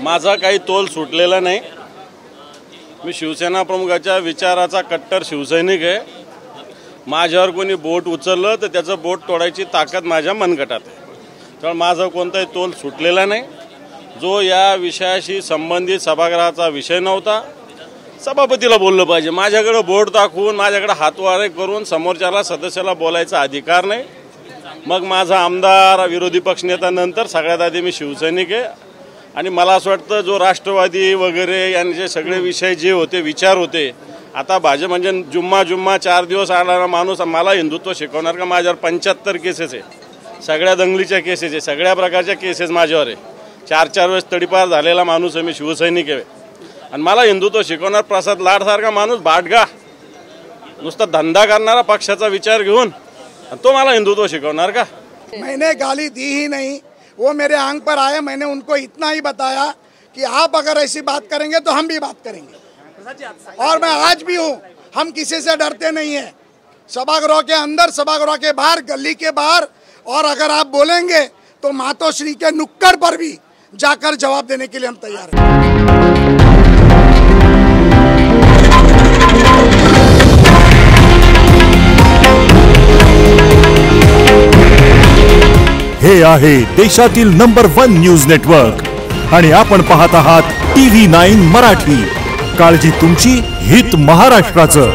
माझा काही तोल सुटलेला नाही। मी शिवसेना प्रमुखाच्या विचाराचा कट्टर शिवसैनिक आहे। माझ्यावर कोणी बोट उचललं तर त्याचं बोट तोडायची ताकद माझ्या मनगटात आहे। तर माझा कोणताही तोल सुटलेला नाही। जो या विषयाशी संबंधित सभागृहाचा विषय नव्हता, सभापतीला बोललं पाहिजे। माझ्याकडे बोट दाखवून, माझ्याकडे हातवारे करून समोरच्याला सदस्याला बोलायचा अधिकार नाही। मग माझा आमदार, विरोधी पक्षनेता, नंतर सगळ्यात आधी मी शिवसैनिक आहे। आणि मला असं वाटतं जो राष्ट्रवादी वगैरे यांचे सगळे विषय जे होते, विचार होते, आता भाजप म्हणजे जुम्मा 4 दिवस आलेला माणूस मला हिंदुत्व शिकवणार का? माझ्यावर 75 केसेस आहे, सगळ्या दंगलीच्या केसेस आहे, सगळ्या प्रकारच्या केसेस माझ्यावर आहे। 4 वेळेस तडीपार झालेला माणूस आहे, मी शिवसैनिक आहे। आणि मला हिंदुत्व शिकवणार प्रसाद लाडसारखा माणूस, भाटगा, नुसता धंदा करणारा पक्षाचा विचार घेऊन, तो मला हिंदुत्व शिकवणार का? मैंने गाली दी ही नहीं, वो मेरे आंग पर आए। मैंने उनको इतना ही बताया कि आप अगर ऐसी बात करेंगे तो हम भी बात करेंगे। और मैं आज भी हूँ, हम किसी से डरते नहीं हैं। सभागृह के अंदर, सभागृह के बाहर, गली के बाहर, और अगर आप बोलेंगे तो मातोश्री के नुक्कड़ पर भी जाकर जवाब देने के लिए हम तैयार हैं। हे आहे देशातील नंबर 1 न्यूज नेटवर्क आणि आपण पाहत आहात TV9 मराठी। काळजी तुमची, हित महाराष्ट्राचं।